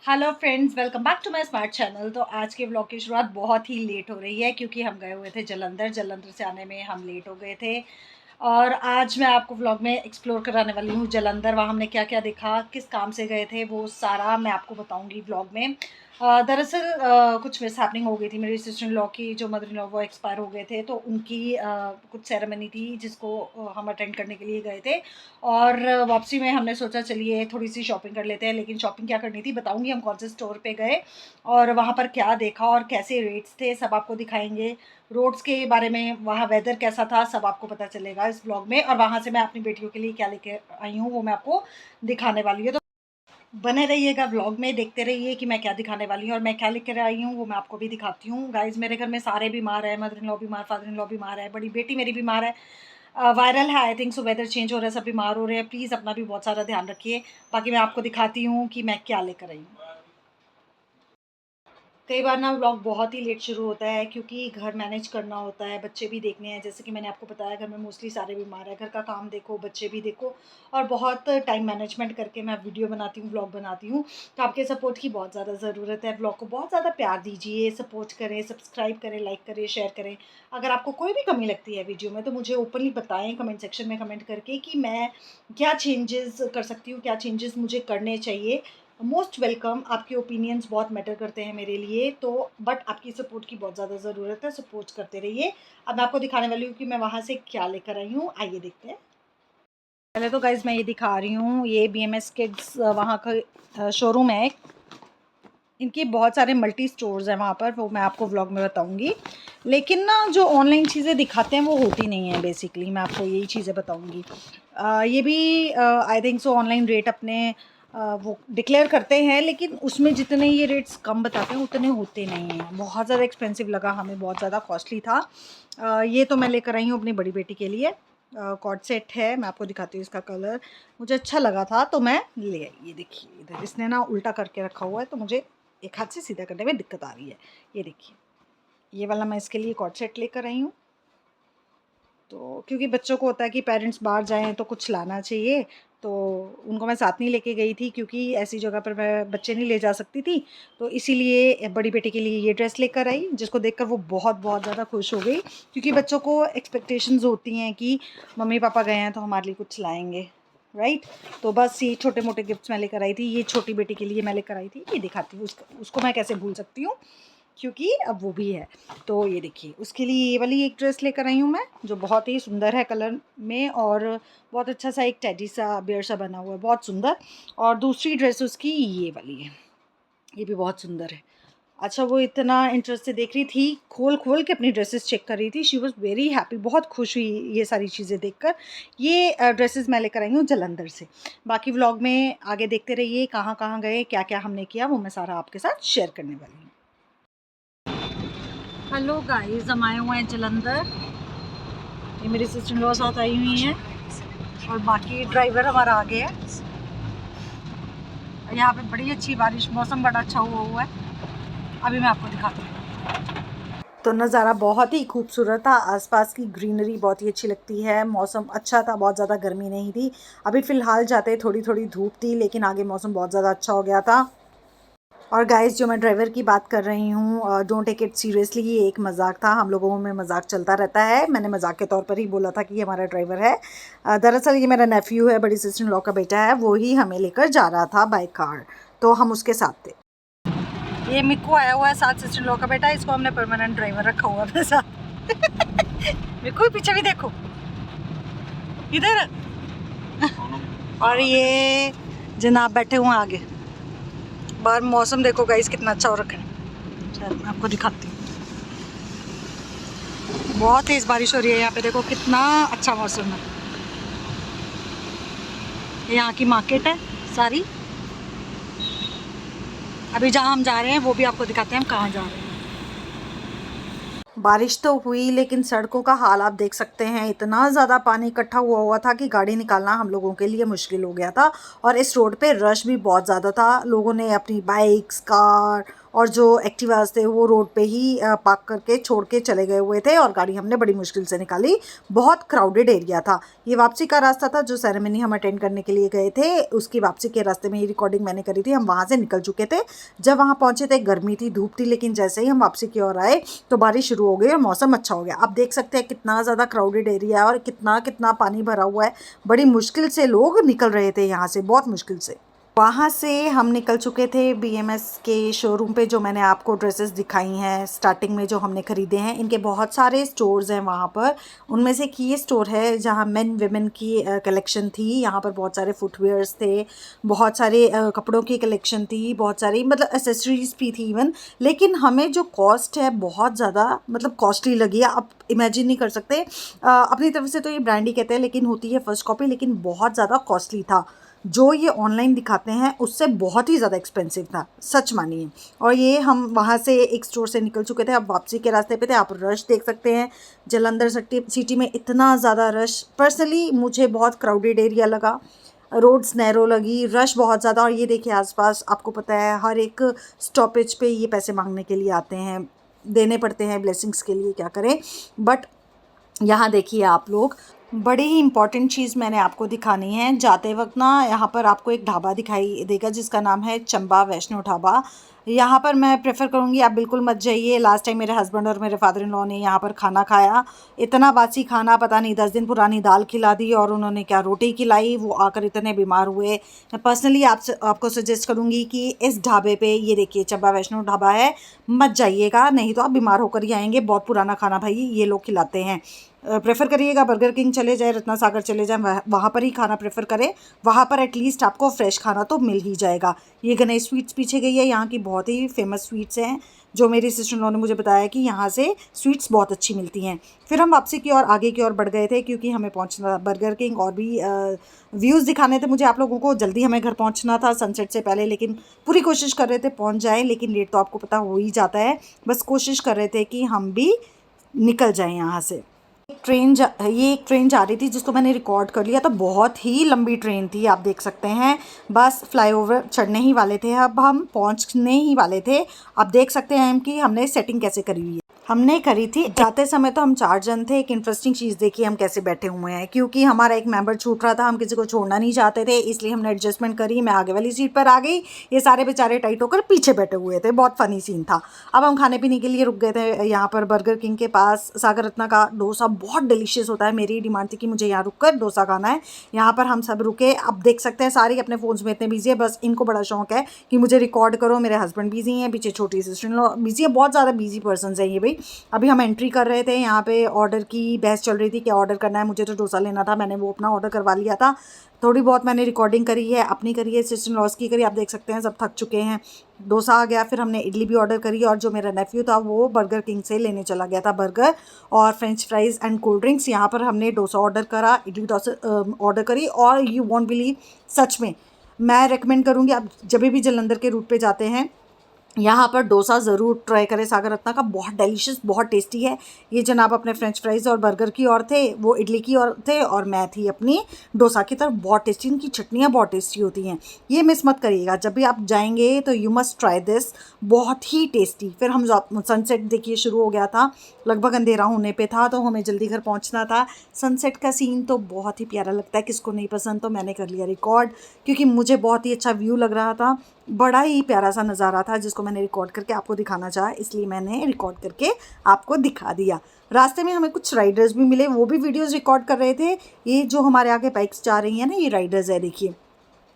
Hello friends, welcome back to my smart channel. तो आज के व्लॉग की शुरुआत बहुत ही लेट हो रही है क्योंकि हम गए हुए थे जलंधर से आने में हम लेट हो गए थे। और आज मैं आपको व्लॉग में एक्सप्लोर कराने वाली हूँ जलंधर। वहाँ हमने क्या क्या देखा, किस काम से गए थे, वो सारा मैं आपको बताऊँगी व्लॉग में। दरअसल कुछ मिस हैपनिंग हो गई थी। मेरी सिस्टर इन लॉ की जो मदर इन लॉ वो एक्सपायर हो गए थे, तो उनकी कुछ सेरेमनी थी जिसको हम अटेंड करने के लिए गए थे। और वापसी में हमने सोचा चलिए थोड़ी सी शॉपिंग कर लेते हैं। लेकिन शॉपिंग क्या करनी थी बताऊंगी, हम कौन से स्टोर पे गए और वहाँ पर क्या देखा और कैसे रेट्स थे, सब आपको दिखाएंगे। रोड्स के बारे में, वहाँ वेदर कैसा था, सब आपको पता चलेगा इस ब्लॉग में। और वहाँ से मैं अपनी बेटियों के लिए क्या लेके आई हूँ वो मैं आपको दिखाने वाली हूँ। तो बने रहिएगा व्लॉग में, देखते रहिए कि मैं क्या दिखाने वाली हूँ और मैं क्या लेकर आई हूँ वो मैं आपको भी दिखाती हूँ। गाइज, मेरे घर में सारे बीमार है, मदर इन लॉ बीमार, फादर इन लॉ बीमार है, बड़ी बेटी मेरी बीमार है। वायरल है I think so, weather change हो रहा है, सब बीमार हो रहे हैं। प्लीज़ अपना भी बहुत सारा ध्यान रखिए। बाकी मैं आपको दिखाती हूँ कि मैं क्या लेकर आई हूँ। कई बार ना व्लॉग बहुत ही लेट शुरू होता है क्योंकि घर मैनेज करना होता है, बच्चे भी देखने हैं। जैसे कि मैंने आपको बताया, घर में मोस्टली सारे बीमार हैं, घर का काम देखो, बच्चे भी देखो, और बहुत टाइम मैनेजमेंट करके मैं वीडियो बनाती हूँ, व्लॉग बनाती हूँ। तो आपके सपोर्ट की बहुत ज़्यादा ज़रूरत है। व्लॉग को बहुत ज़्यादा प्यार दीजिए, सपोर्ट करें, सब्सक्राइब करें, लाइक करें, शेयर करें। अगर आपको कोई भी कमी लगती है वीडियो में तो मुझे ओपनली बताएं कमेंट सेक्शन में कमेंट करके कि मैं क्या चेंजेस कर सकती हूँ, क्या चेंजेस मुझे करने चाहिए। Most welcome. आपके ओपिनियंस बहुत मैटर करते हैं मेरे लिए, तो बट आपकी सपोर्ट की बहुत ज़्यादा ज़रूरत है, सपोर्ट करते रहिए। अब मैं आपको दिखाने वाली हूँ कि मैं वहाँ से क्या लेकर आई हूँ, आइए देखते हैं। पहले तो गाइज मैं ये दिखा रही हूँ, ये BMS किड्स वहाँ का शोरूम है। इनके बहुत सारे मल्टी स्टोर्स हैं वहाँ पर, वो मैं आपको व्लॉग में बताऊँगी। लेकिन ना जो ऑनलाइन चीज़ें दिखाते हैं वो होती नहीं है बेसिकली, मैं आपको यही चीज़ें बताऊँगी। ये भी आई थिंक सो ऑनलाइन रेट अपने वो डिक्लेयर करते हैं, लेकिन उसमें जितने ये रेट्स कम बताते हैं उतने होते नहीं हैं। बहुत ज़्यादा एक्सपेंसिव लगा हमें, बहुत ज़्यादा कॉस्टली था। ये तो मैं लेकर आई हूँ अपनी बड़ी बेटी के लिए। कॉर्ड सेट है, मैं आपको दिखाती हूँ इसका कलर। मुझे अच्छा लगा था तो मैं ले आई। ये देखिए, इधर इसने ना उल्टा करके रखा हुआ है तो मुझे एक हाथ से सीधा करने में दिक्कत आ रही है। ये देखिए, ये वाला मैं इसके लिए कॉर्ड सेट लेकर आई हूँ। तो क्योंकि बच्चों को होता है कि पेरेंट्स बाहर जाएं तो कुछ लाना चाहिए, तो उनको मैं साथ नहीं लेके गई थी क्योंकि ऐसी जगह पर मैं बच्चे नहीं ले जा सकती थी। तो इसीलिए बड़ी बेटी के लिए ये ड्रेस लेकर आई, जिसको देखकर वो बहुत बहुत ज़्यादा खुश हो गई। क्योंकि बच्चों को एक्सपेक्टेशंस होती हैं कि मम्मी पापा गए हैं तो हमारे लिए कुछ लाएंगे, राइट। तो बस ये छोटे मोटे गिफ्ट्स मैं लेकर आई थी। ये छोटी बेटी के लिए मैं लेकर आई थी, ये दिखाती हूँ उसको मैं कैसे भूल सकती हूँ क्योंकि अब वो भी है। तो ये देखिए, उसके लिए ये वाली एक ड्रेस लेकर आई हूँ मैं, जो बहुत ही सुंदर है कलर में, और बहुत अच्छा सा एक टेडी सा बियर सा बना हुआ है, बहुत सुंदर। और दूसरी ड्रेस उसकी ये वाली है, ये भी बहुत सुंदर है। अच्छा, वो इतना इंटरेस्ट से देख रही थी, खोल खोल के अपनी ड्रेसेस चेक कर रही थी। शी वॉज़ वेरी हैप्पी, बहुत खुश हुई ये सारी चीज़ें देखकर। ये ड्रेसेस मैं लेकर आई हूँ जलंधर से। बाकी व्लॉग में आगे देखते रहिए, कहाँ कहाँ गए, क्या क्या हमने किया, वो मैं सारा आपके साथ शेयर करने वाली हूँ। हेलो गाइस, हम आए हुए हैं जलंधर। ये मेरी सिस्टर इन लॉ साथ आई हुई हैं और बाकी ड्राइवर हमारा आगे है। यहाँ पे बड़ी अच्छी बारिश, मौसम बड़ा अच्छा हुआ है। अभी मैं आपको दिखाती हूँ। तो नज़ारा बहुत ही खूबसूरत था, आसपास की ग्रीनरी बहुत ही अच्छी लगती है। मौसम अच्छा था, बहुत ज़्यादा गर्मी नहीं थी। अभी फ़िलहाल जाते थोड़ी थोड़ी धूप थी, लेकिन आगे मौसम बहुत ज़्यादा अच्छा हो गया था। और गाइस, जो मैं ड्राइवर की बात कर रही हूँ, डोंट टेक इट सीरियसली, ये एक मजाक था। हम लोगों में मजाक चलता रहता है, मैंने मजाक के तौर पर ही बोला था कि ये हमारा ड्राइवर है। दरअसल ये मेरा नेफ्यू है, बड़ी सिस्टर इन लॉ का बेटा है, वो ही हमें लेकर जा रहा था बाय कार, तो हम उसके साथ थे। ये मिक्कू आया हुआ है साथ, सिस्टर इन लॉ का बेटा, इसको हमने परमानेंट ड्राइवर रखा हुआ अपने साथ। मिक्कू पीछे भी देखो, इधर। और ये जनाब बैठे हुए हैं आगे। बाहर मौसम देखो गाइस कितना अच्छा हो रखा है। चल मैं आपको दिखाती हूँ, बहुत तेज़ बारिश हो रही है यहाँ पे, देखो कितना अच्छा मौसम है। यहाँ की मार्केट है सारी। अभी जहाँ हम जा रहे हैं वो भी आपको दिखाते हैं हम कहाँ जा रहे हैं। बारिश तो हुई, लेकिन सड़कों का हाल आप देख सकते हैं, इतना ज़्यादा पानी इकट्ठा हुआ हुआ था कि गाड़ी निकालना हम लोगों के लिए मुश्किल हो गया था। और इस रोड पे रश भी बहुत ज़्यादा था, लोगों ने अपनी बाइक्स, कार और जो एक्टिवास थे वो रोड पे ही पार्क करके छोड़ के चले गए हुए थे और गाड़ी हमने बड़ी मुश्किल से निकाली। बहुत क्राउडेड एरिया था। ये वापसी का रास्ता था, जो सेरेमनी हम अटेंड करने के लिए गए थे उसकी वापसी के रास्ते में ये रिकॉर्डिंग मैंने करी थी। हम वहाँ से निकल चुके थे। जब वहाँ पहुँचे थे गर्मी थी, धूप थी, लेकिन जैसे ही हम वापसी की ओर आए तो बारिश शुरू हो गई और मौसम अच्छा हो गया। आप देख सकते हैं कितना ज़्यादा क्राउडेड एरिया है और कितना कितना पानी भरा हुआ है। बड़ी मुश्किल से लोग निकल रहे थे यहाँ से, बहुत मुश्किल से। वहाँ से हम निकल चुके थे बीएमएस के शोरूम पे, जो मैंने आपको ड्रेसेस दिखाई हैं स्टार्टिंग में जो हमने ख़रीदे हैं। इनके बहुत सारे स्टोर्स हैं वहाँ पर। उनमें से एक ये स्टोर है जहाँ मेन वेमेन की कलेक्शन थी। यहाँ पर बहुत सारे फुटवेयर्स थे, बहुत सारे कपड़ों की कलेक्शन थी, बहुत सारी मतलब एसेसरीज भी थी इवन। लेकिन हमें जो कॉस्ट है बहुत ज़्यादा मतलब कॉस्टली लगी है। आप इमेजिन नहीं कर सकते। अपनी तरफ से तो ये ब्रांड ही कहते हैं, लेकिन होती है फर्स्ट कॉपी, लेकिन बहुत ज़्यादा कॉस्टली था। जो ये ऑनलाइन दिखाते हैं उससे बहुत ही ज़्यादा एक्सपेंसिव था, सच मानिए। और ये हम वहाँ से एक स्टोर से निकल चुके थे, अब वापसी के रास्ते पे थे। आप रश देख सकते हैं, जालंधर सिटी में इतना ज़्यादा रश। पर्सनली मुझे बहुत क्राउडेड एरिया लगा, रोड्स नैरो लगी, रश बहुत ज़्यादा। और ये देखिए आसपास, आपको पता है हर एक स्टॉपेज पे ये पैसे मांगने के लिए आते हैं, देने पड़ते हैं ब्लेसिंग्स के लिए, क्या करें। बट यहाँ देखिए आप लोग, बड़ी ही इम्पॉर्टेंट चीज़ मैंने आपको दिखानी है। जाते वक्त ना यहाँ पर आपको एक ढाबा दिखाई देगा जिसका नाम है चंबा वैष्णो ढाबा। यहाँ पर मैं प्रेफर करूँगी आप बिल्कुल मत जाइए। लास्ट टाइम मेरे हस्बैंड और मेरे फादर इन लॉ ने यहाँ पर खाना खाया, इतना बासी खाना, पता नहीं 10 दिन पुरानी दाल खिला दी और उन्होंने क्या रोटी खिलाई, वो आकर इतने बीमार हुए। मैं पर्सनली आपको सजेस्ट करूँगी कि इस ढाबे पे, ये देखिए चंबा वैष्णो ढाबा है, मत जाइएगा, नहीं तो आप बीमार होकर ही आएंगे। बहुत पुराना खाना भाई ये लोग खिलाते हैं। प्रेफर करिएगा बर्गर किंग चले जाए, रत्ना सागर चले जाएं, वहाँ पर ही खाना प्रेफर करें। वहाँ पर एटलीस्ट आपको फ्रेश खाना तो मिल ही जाएगा। ये गणेश स्वीट्स पीछे गई है, यहाँ की बहुत ही फेमस स्वीट्स हैं, जो मेरी सिस्टर इन लॉ ने मुझे बताया कि यहाँ से स्वीट्स बहुत अच्छी मिलती हैं। फिर हम वापसी की ओर आगे की ओर बढ़ गए थे, क्योंकि हमें पहुँचना बर्गर किंग और भी व्यूज़ दिखाने थे मुझे आप लोगों को। जल्दी हमें घर पहुँचना था सनसेट से पहले, लेकिन पूरी कोशिश कर रहे थे पहुँच जाए, लेकिन लेट तो आपको पता हो ही जाता है। बस कोशिश कर रहे थे कि हम भी निकल जाएँ यहाँ से। ये एक ट्रेन जा रही थी जिसको मैंने रिकॉर्ड कर लिया था। बहुत ही लंबी ट्रेन थी, आप देख सकते हैं। बस फ्लाईओवर चढ़ने ही वाले थे, अब हम पहुंचने ही वाले थे। आप देख सकते हैं कि हमने सेटिंग कैसे करी हुई है। हमने करी थी, जाते समय तो हम 4 जन थे। एक इंटरेस्टिंग चीज़ देखिए हम कैसे बैठे हुए हैं, क्योंकि हमारा एक मेंबर छूट रहा था, हम किसी को छोड़ना नहीं चाहते थे, इसलिए हमने एडजस्टमेंट करी। मैं आगे वाली सीट पर आ गई, ये सारे बेचारे टाइट होकर पीछे बैठे हुए थे। बहुत फनी सीन था। अब हम खाने पीने के लिए रुक गए थे यहाँ पर बर्गर किंग के पास। सागर रत्ना का डोसा बहुत डिलीशियस होता है। मेरी डिमांड थी कि मुझे यहाँ रुक कर डोसा खाना है। यहाँ पर हम सब रुके। अब देख सकते हैं सारे अपने फ़ोन्स में इतने बिजी है, बस इनको बड़ा शौक है कि मुझे रिकॉर्ड करो। मेरे हस्बैंड बिजी हैं, पीछे छोटी सिस्टर इन लॉ बिजी है, बहुत ज़्यादा बिजी पर्सन है ये भाई। अभी हम एंट्री कर रहे थे, यहाँ पे ऑर्डर की बहस चल रही थी, क्या ऑर्डर करना है। मुझे तो डोसा लेना था, मैंने वो अपना ऑर्डर करवा लिया था। थोड़ी बहुत मैंने रिकॉर्डिंग करी है, अपनी करी है, सिस्टर इन लॉस की करी। आप देख सकते हैं सब थक चुके हैं। डोसा आ गया, फिर हमने इडली भी ऑर्डर करी, और जो मेरा नेफ्यू था वो बर्गर किंग से लेने चला गया था बर्गर और French fries and cold drinks. यहाँ पर हमने डोसा ऑर्डर करा, इडली डोसा ऑर्डर करी, और यू वॉन्ट बिलीव, सच में मैं रेकमेंड करूँगी आप जब भी जलंधर के रूट पे जाते हैं यहाँ पर डोसा ज़रूर ट्राई करें। सागर रत्ना का बहुत डिलीशियस, बहुत टेस्टी है। ये जनाब अपने फ्रेंच फ्राइज़ और बर्गर की ओर थे, वो इडली की ओर थे, और मैं थी अपनी डोसा की तरफ। बहुत टेस्टी, इनकी चटनियाँ बहुत टेस्टी होती हैं, ये मिस मत करिएगा। जब भी आप जाएंगे तो यू मस्ट ट्राई दिस, बहुत ही टेस्टी। फिर हम सनसेट देखिए शुरू हो गया था, लगभग अंधेरा होने पे था, तो हमें जल्दी घर पहुंचना था। सनसेट का सीन तो बहुत ही प्यारा लगता है, किसको नहीं पसंद। तो मैंने कर लिया रिकॉर्ड, क्योंकि मुझे बहुत ही अच्छा व्यू लग रहा था, बड़ा ही प्यारा सा नज़ारा था जिसको मैंने रिकॉर्ड करके आपको दिखाना चाहा, इसलिए मैंने रिकॉर्ड करके आपको दिखा दिया। रास्ते में हमें कुछ राइडर्स भी मिले, वो भी वीडियोस रिकॉर्ड कर रहे थे। ये जो हमारे आगे बाइक्स जा रही हैं ना, ये राइडर्स है, देखिए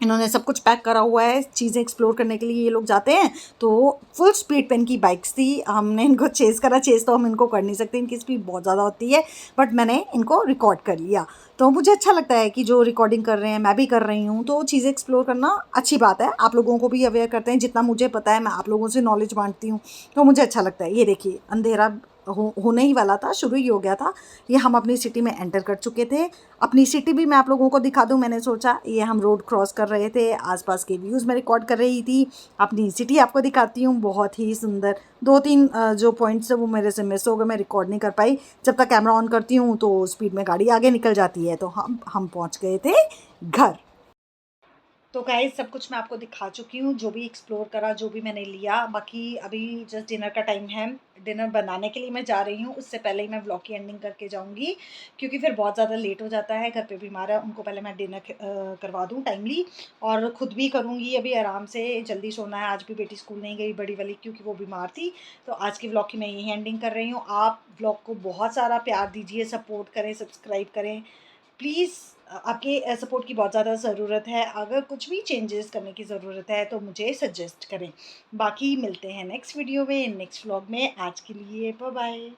इन्होंने सब कुछ पैक करा हुआ है, चीज़ें एक्सप्लोर करने के लिए ये लोग जाते हैं। तो फुल स्पीड पे इनकी बाइक्स थी, हमने इनको चेज़ करा। चेज़ तो हम इनको कर नहीं सकते, इनकी स्पीड बहुत ज़्यादा होती है, बट मैंने इनको रिकॉर्ड कर लिया। तो मुझे अच्छा लगता है कि जो रिकॉर्डिंग कर रहे हैं, मैं भी कर रही हूँ, तो चीज़ें एक्सप्लोर करना अच्छी बात है। आप लोगों को भी अवेयर करते हैं, जितना मुझे पता है मैं आप लोगों से नॉलेज बांटती हूँ, तो मुझे अच्छा लगता है। ये देखिए अंधेरा होने ही वाला था, शुरू ही हो गया था। ये हम अपनी सिटी में एंटर कर चुके थे। अपनी सिटी भी मैं आप लोगों को दिखा दूं, मैंने सोचा। ये हम रोड क्रॉस कर रहे थे, आसपास के व्यूज़ मैं रिकॉर्ड कर रही थी। अपनी सिटी आपको दिखाती हूँ, बहुत ही सुंदर। 2-3 जो पॉइंट्स है वो मेरे से मिस हो गए, मैं रिकॉर्ड नहीं कर पाई। जब तक कैमरा ऑन करती हूँ तो स्पीड में गाड़ी आगे निकल जाती है। तो हम पहुँच गए थे घर। तो गाइस सब कुछ मैं आपको दिखा चुकी हूँ, जो भी एक्सप्लोर करा, जो भी मैंने लिया। बाकी अभी जस्ट डिनर का टाइम है, डिनर बनाने के लिए मैं जा रही हूँ। उससे पहले ही मैं व्लॉग की एंडिंग करके जाऊँगी, क्योंकि फिर बहुत ज़्यादा लेट हो जाता है। घर पे बीमार है, उनको पहले मैं डिनर करवा दूँ टाइमली, और ख़ुद भी करूँगी अभी आराम से। जल्दी सोना है, आज भी बेटी स्कूल नहीं गई बड़ी वाली, क्योंकि वो बीमार थी। तो आज की व्लॉग की मैं यही एंडिंग कर रही हूँ। आप व्लॉग को बहुत सारा प्यार दीजिए, सपोर्ट करें, सब्सक्राइब करें प्लीज़। आपके सपोर्ट की बहुत ज़्यादा ज़रूरत है। अगर कुछ भी चेंजेस करने की ज़रूरत है तो मुझे सजेस्ट करें। बाकी मिलते हैं नेक्स्ट वीडियो में, नेक्स्ट व्लॉग में। आज के लिए बाय बाय।